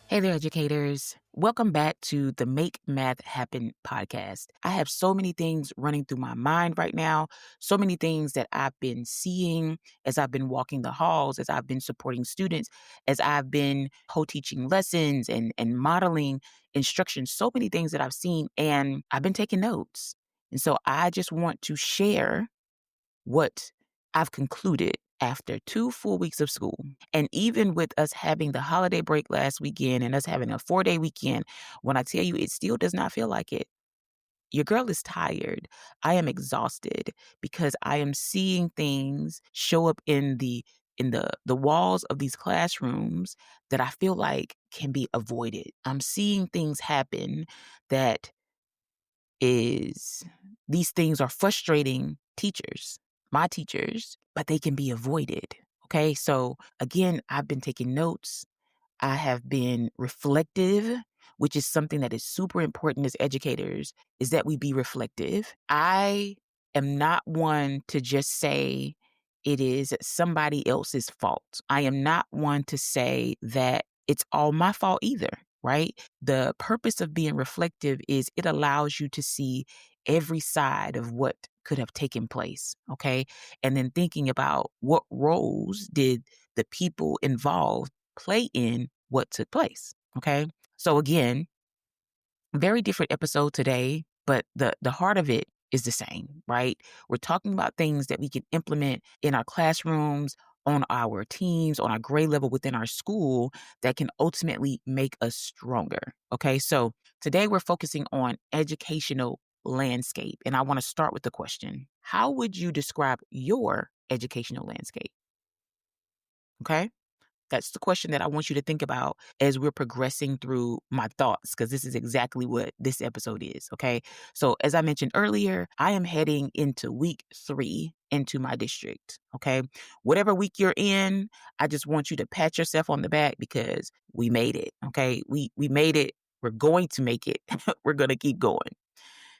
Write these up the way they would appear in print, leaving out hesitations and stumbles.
Hey there, educators. Welcome back to the Make Math Happen podcast. I have so many things running through my mind right now, so many things that I've been seeing as I've been walking the halls, as I've been supporting students, as I've been co-teaching lessons and modeling instruction, so many things that I've seen, and I've been taking notes. And so I just want to share what I've concluded after 2 full weeks of school. And even with us having the holiday break last weekend and us having a 4-day weekend, when I tell you it still does not feel like it. Your girl is tired. I am exhausted because I am seeing things show up in the walls of these classrooms that I feel like can be avoided. I'm seeing things happen that is these things are frustrating teachers, my teachers, but they can be avoided. Okay. So again, I've been taking notes. I have been reflective, which is something that is super important as educators, is that we be reflective. I am not one to just say it is somebody else's fault. I am not one to say that it's all my fault either, right? The purpose of being reflective is it allows you to see every side of what could have taken place, okay? And then thinking about what roles did the people involved play in what took place. Okay. So again, very different episode today, but the heart of it is the same, right? We're talking about things that we can implement in our classrooms, on our teams, on our grade level within our school that can ultimately make us stronger. Okay. So today we're focusing on educational landscape. And I want to start with the question, how would you describe your educational landscape? Okay. That's the question that I want you to think about as we're progressing through my thoughts, because this is exactly what this episode is. Okay. So, as I mentioned earlier, I am heading into week 3 into my district. Okay. Whatever week you're in, I just want you to pat yourself on the back because we made it. Okay. We made it. We're going to make it. We're going to keep going.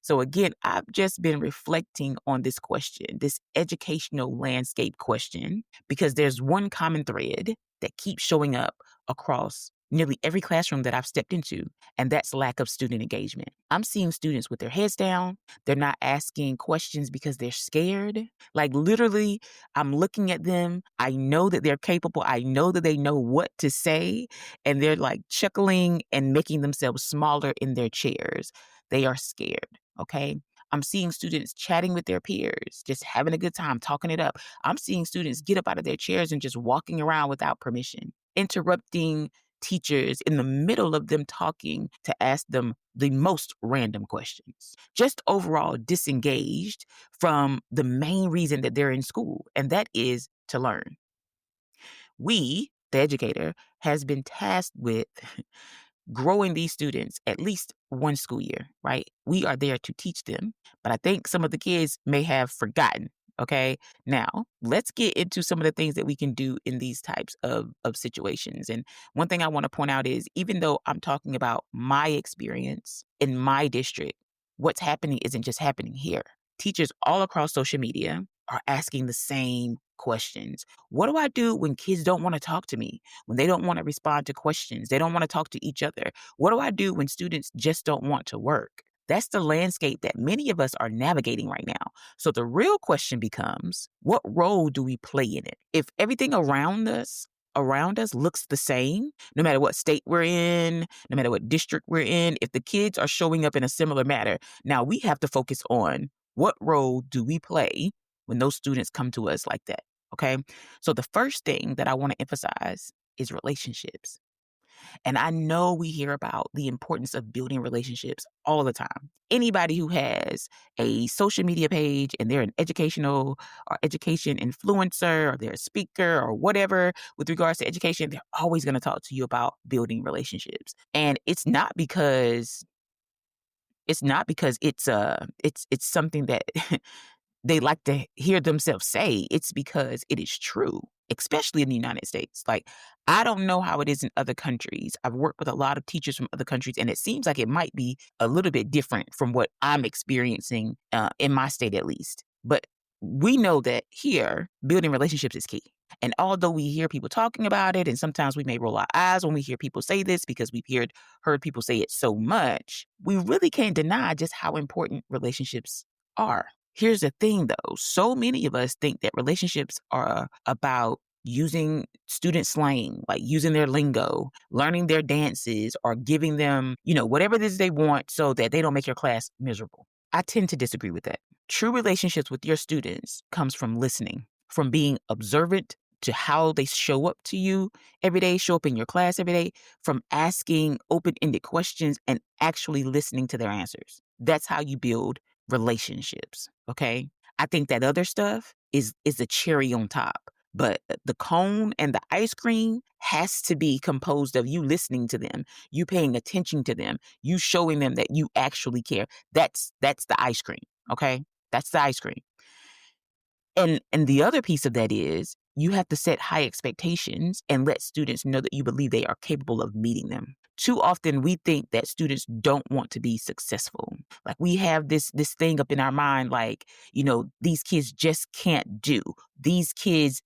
So again, I've just been reflecting on this question, this educational landscape question, because there's one common thread that keeps showing up across nearly every classroom that I've stepped into, and that's lack of student engagement. I'm seeing students with their heads down. They're not asking questions because they're scared. Like literally, I'm looking at them. I know that they're capable. I know that they know what to say, and they're like chuckling and making themselves smaller in their chairs. They are scared. Okay. I'm seeing students chatting with their peers, just having a good time, talking it up. I'm seeing students get up out of their chairs and just walking around without permission, interrupting teachers in the middle of them talking to ask them the most random questions. Just overall disengaged from the main reason that they're in school, and that is to learn. We, the educator, has been tasked with growing these students at least one school year, right? We are there to teach them, but I think some of the kids may have forgotten. Okay. Now let's get into some of the things that we can do in these types of situations. And one thing I want to point out is even though I'm talking about my experience in my district, what's happening isn't just happening here. Teachers all across social media are asking the same questions. What do I do when kids don't want to talk to me? When they don't want to respond to questions, they don't want to talk to each other? What do I do when students just don't want to work? That's the landscape that many of us are navigating right now. So the real question becomes, what role do we play in it? If everything around us looks the same, no matter what state we're in, no matter what district we're in, if the kids are showing up in a similar manner, now we have to focus on what role do we play when those students come to us like that. Okay. So the first thing that I want to emphasize is relationships. And I know we hear about the importance of building relationships all the time. Anybody who has a social media page and they're an educational or education influencer or they're a speaker or whatever with regards to education, they're always going to talk to you about building relationships. And it's something that they like to hear themselves say. It's because it is true, especially in the United States. Like, I don't know how it is in other countries. I've worked with a lot of teachers from other countries, and it seems like it might be a little bit different from what I'm experiencing in my state, at least. But we know that here, building relationships is key. And although we hear people talking about it, and sometimes we may roll our eyes when we hear people say this because we've heard people say it so much, we really can't deny just how important relationships are. Here's the thing though, so many of us think that relationships are about using student slang, like using their lingo, learning their dances, or giving them, whatever it is they want so that they don't make your class miserable. I tend to disagree with that. True relationships with your students comes from listening, from being observant to how they show up to you every day, show up in your class every day, from asking open-ended questions and actually listening to their answers. That's how you build relationships, okay? I think that other stuff is the cherry on top. But the cone and the ice cream has to be composed of you listening to them, you paying attention to them, you showing them that you actually care. That's the ice cream, okay? That's the ice cream. And the other piece of that is you have to set high expectations and let students know that you believe they are capable of meeting them. Too often we think that students don't want to be successful. Like we have this thing up in our mind like, these kids just can't do. These kids ...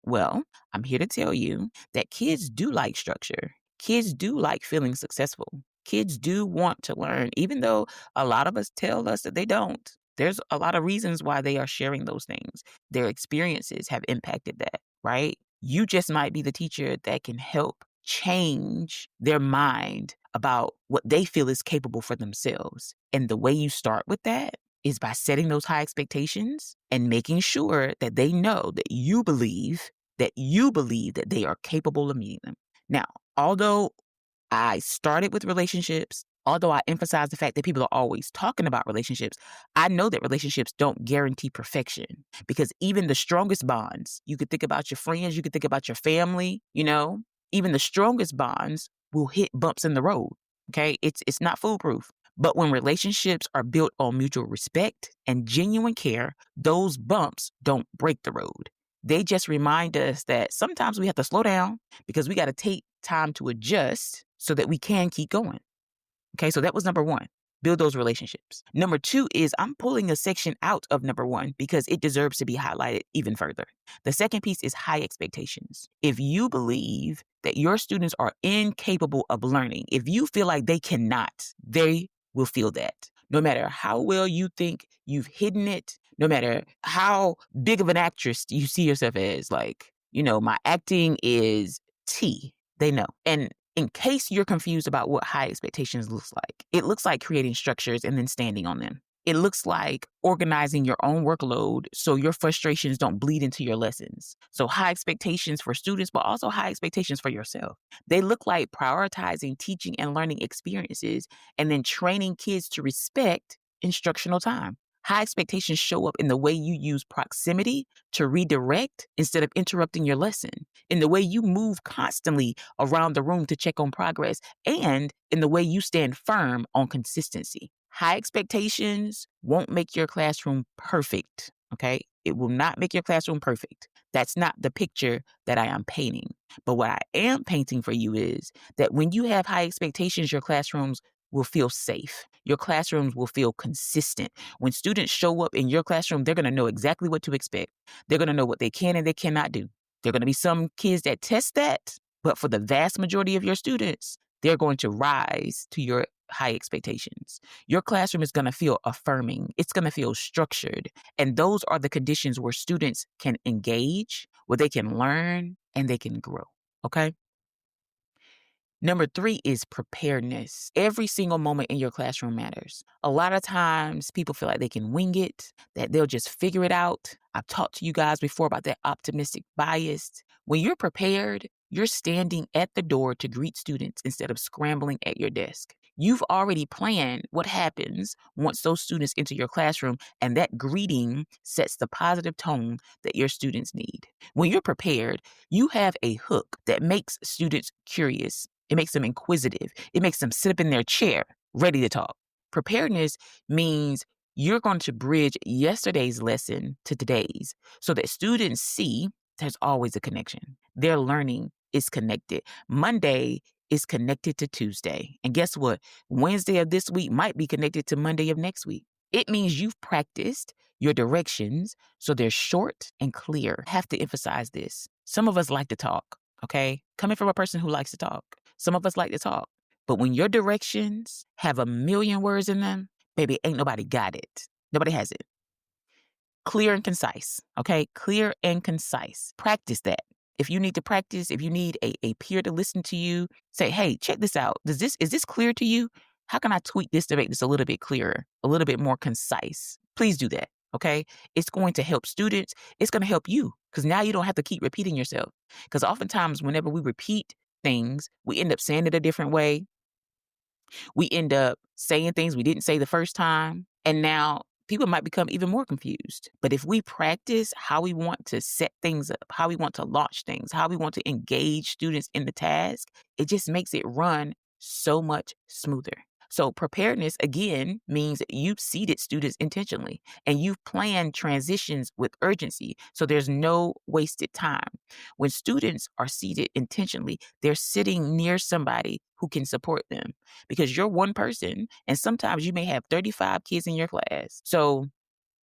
Well, I'm here to tell you that kids do like structure. Kids do like feeling successful. Kids do want to learn, even though a lot of us tell us that they don't. There's a lot of reasons why they are sharing those things. Their experiences have impacted that, right? You just might be the teacher that can help change their mind about what they feel is capable for themselves. And the way you start with that is by setting those high expectations and making sure that they know that you believe that they are capable of meeting them. Now, although I started with relationships, although I emphasize the fact that people are always talking about relationships, I know that relationships don't guarantee perfection because even the strongest bonds, you could think about your friends, you could think about your family, even the strongest bonds will hit bumps in the road. Okay. It's not foolproof. But when relationships are built on mutual respect and genuine care, those bumps don't break the road. They just remind us that sometimes we have to slow down because we got to take time to adjust so that we can keep going. Okay, so that was number one. Build those relationships. Number two is I'm pulling a section out of number one because it deserves to be highlighted even further. The second piece is high expectations. If you believe that your students are incapable of learning, if you feel like they cannot, they will feel that. No matter how well you think you've hidden it, no matter how big of an actress you see yourself as, like, my acting is T, they know. And in case you're confused about what high expectations looks like, it looks like creating structures and then standing on them. It looks like organizing your own workload so your frustrations don't bleed into your lessons. So high expectations for students, but also high expectations for yourself. They look like prioritizing teaching and learning experiences and then training kids to respect instructional time. High expectations show up in the way you use proximity to redirect instead of interrupting your lesson, in the way you move constantly around the room to check on progress, and in the way you stand firm on consistency. High expectations won't make your classroom perfect, okay? It will not make your classroom perfect. That's not the picture that I am painting. But what I am painting for you is that when you have high expectations, your classrooms will feel safe. Your classrooms will feel consistent. When students show up in your classroom, they're going to know exactly what to expect. They're going to know what they can and they cannot do. There are going to be some kids that test that, but for the vast majority of your students, they're going to rise to your high expectations. Your classroom is going to feel affirming. It's going to feel structured. And those are the conditions where students can engage, where they can learn, and they can grow. Okay? Number three is preparedness. Every single moment in your classroom matters. A lot of times people feel like they can wing it, that they'll just figure it out. I've talked to you guys before about that optimistic bias. When you're prepared, you're standing at the door to greet students instead of scrambling at your desk. You've already planned what happens once those students enter your classroom, and that greeting sets the positive tone that your students need. When you're prepared, you have a hook that makes students curious. It makes them inquisitive. It makes them sit up in their chair, ready to talk. Preparedness means you're going to bridge yesterday's lesson to today's so that students see there's always a connection. Their learning is connected. Monday is connected to Tuesday. And guess what? Wednesday of this week might be connected to Monday of next week. It means you've practiced your directions so they're short and clear. I have to emphasize this. Some of us like to talk, okay? Coming from a person who likes to talk. Some of us like to talk. But when your directions have a million words in them, baby, ain't nobody got it. Nobody has it. Clear and concise, okay? Clear and concise. Practice that. If you need to practice, if you need a peer to listen to you, say, hey, check this out. Is this clear to you? How can I tweak this to make this a little bit clearer, a little bit more concise? Please do that, okay? It's going to help students. It's going to help you because now you don't have to keep repeating yourself. Because oftentimes whenever we repeat things, we end up saying it a different way. We end up saying things we didn't say the first time. And now people might become even more confused. But if we practice how we want to set things up, how we want to launch things, how we want to engage students in the task, it just makes it run so much smoother. So preparedness, again, means that you've seated students intentionally and you've planned transitions with urgency. So there's no wasted time. When students are seated intentionally, they're sitting near somebody who can support them because you're one person and sometimes you may have 35 kids in your class. So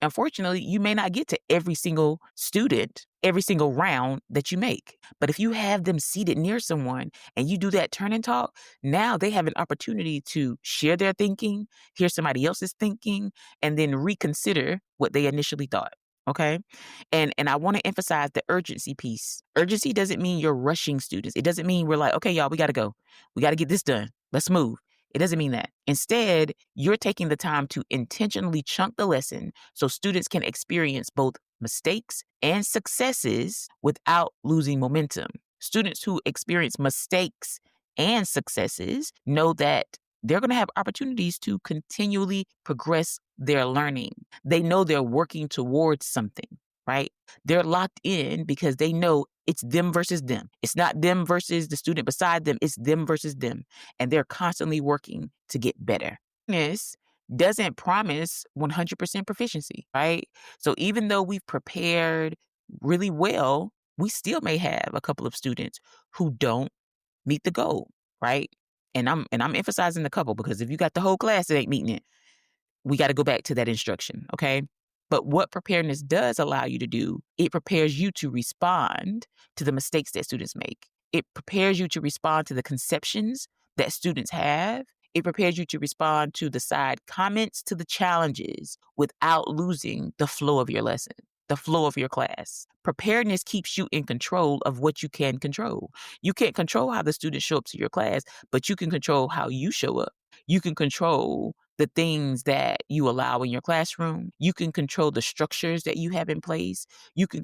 unfortunately, you may not get to every single student, every single round that you make. But if you have them seated near someone and you do that turn and talk, now they have an opportunity to share their thinking, hear somebody else's thinking, and then reconsider what they initially thought. Okay. And I want to emphasize the urgency piece. Urgency doesn't mean you're rushing students. It doesn't mean we're like, okay, y'all, we got to go. We got to get this done. Let's move. It doesn't mean that. Instead, you're taking the time to intentionally chunk the lesson so students can experience both mistakes and successes without losing momentum. Students who experience mistakes and successes know that they're going to have opportunities to continually progress their learning. They know they're working towards something, right? They're locked in because they know it's them versus them. It's not them versus the student beside them. It's them versus them. And they're constantly working to get better. This doesn't promise 100% proficiency, right? So even though we've prepared really well, we still may have a couple of students who don't meet the goal, right? And I'm emphasizing the couple because if you got the whole class that ain't meeting it, we got to go back to that instruction, okay? But what preparedness does allow you to do, it prepares you to respond to the mistakes that students make. It prepares you to respond to the conceptions that students have. It prepares you to respond to the side comments, to the challenges without losing the flow of your lesson, the flow of your class. Preparedness keeps you in control of what you can control. You can't control how the students show up to your class, but you can control how you show up. You can control the things that you allow in your classroom. You can control the structures that you have in place. You can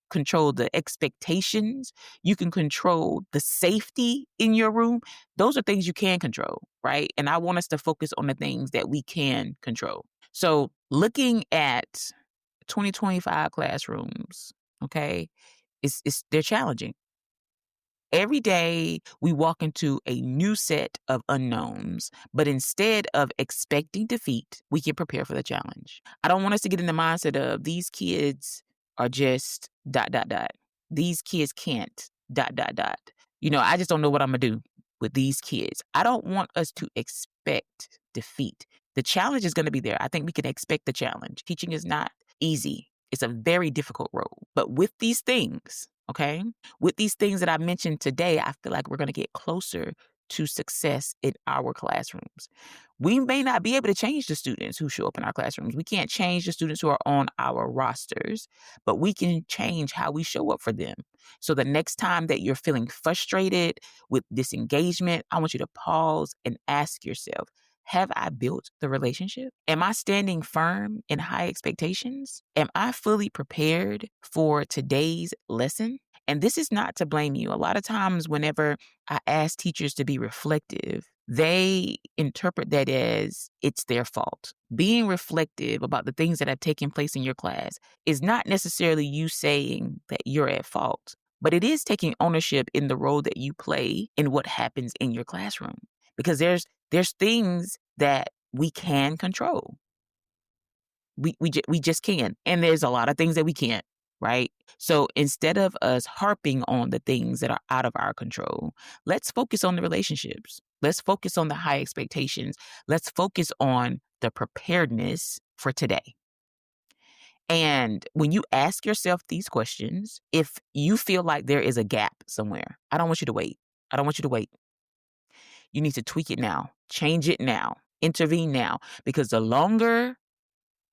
control the expectations. You can control the safety in your room. Those are things you can control, right? And I want us to focus on the things that we can control. So looking at 2025 classrooms, okay, they're challenging. Every day we walk into a new set of unknowns, but instead of expecting defeat, we can prepare for the challenge. I don't want us to get in the mindset of these kids are just ... These kids can't ... I just don't know what I'm going to do with these kids. I don't want us to expect defeat. The challenge is going to be there. I think we can expect the challenge. Teaching is not easy. It's a very difficult role. But with these things, okay, with these things that I mentioned today, I feel like we're going to get closer to success in our classrooms. We may not be able to change the students who show up in our classrooms. We can't change the students who are on our rosters, but we can change how we show up for them. So the next time that you're feeling frustrated with disengagement, I want you to pause and ask yourself, have I built the relationship? Am I standing firm in high expectations? Am I fully prepared for today's lesson? And this is not to blame you. A lot of times whenever I ask teachers to be reflective, they interpret that as it's their fault. Being reflective about the things that have taken place in your class is not necessarily you saying that you're at fault, but it is taking ownership in the role that you play in what happens in your classroom. Because there's things that we can control. We just can. And there's a lot of things that we can't, right? So instead of us harping on the things that are out of our control, let's focus on the relationships. Let's focus on the high expectations. Let's focus on the preparedness for today. And when you ask yourself these questions, if you feel like there is a gap somewhere, I don't want you to wait. I don't want you to wait. You need to tweak it now, change it now, intervene now, because the longer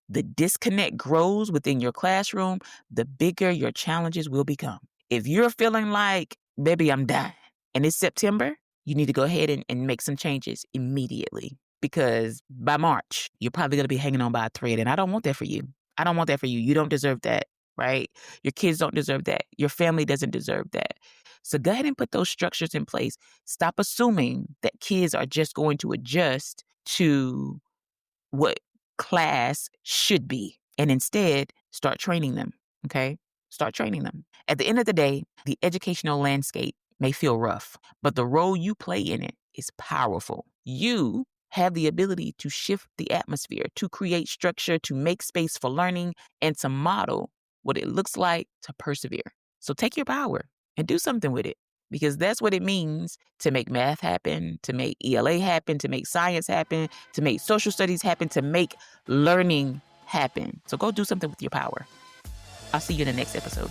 the disconnect grows within your classroom, the bigger your challenges will become. If you're feeling like, baby, I'm done, and it's September, you need to go ahead and make some changes immediately, because by March, you're probably going to be hanging on by a thread, and I don't want that for you. I don't want that for you. You don't deserve that, right? Your kids don't deserve that. Your family doesn't deserve that. So go ahead and put those structures in place. Stop assuming that kids are just going to adjust to what class should be, and instead start training them. Okay? Start training them. At the end of the day, the educational landscape may feel rough, but the role you play in it is powerful. You have the ability to shift the atmosphere, to create structure, to make space for learning, and to model what it looks like to persevere. So take your power and do something with it, because that's what it means to make math happen, to make ELA happen, to make science happen, to make social studies happen, to make learning happen. So go do something with your power. I'll see you in the next episode.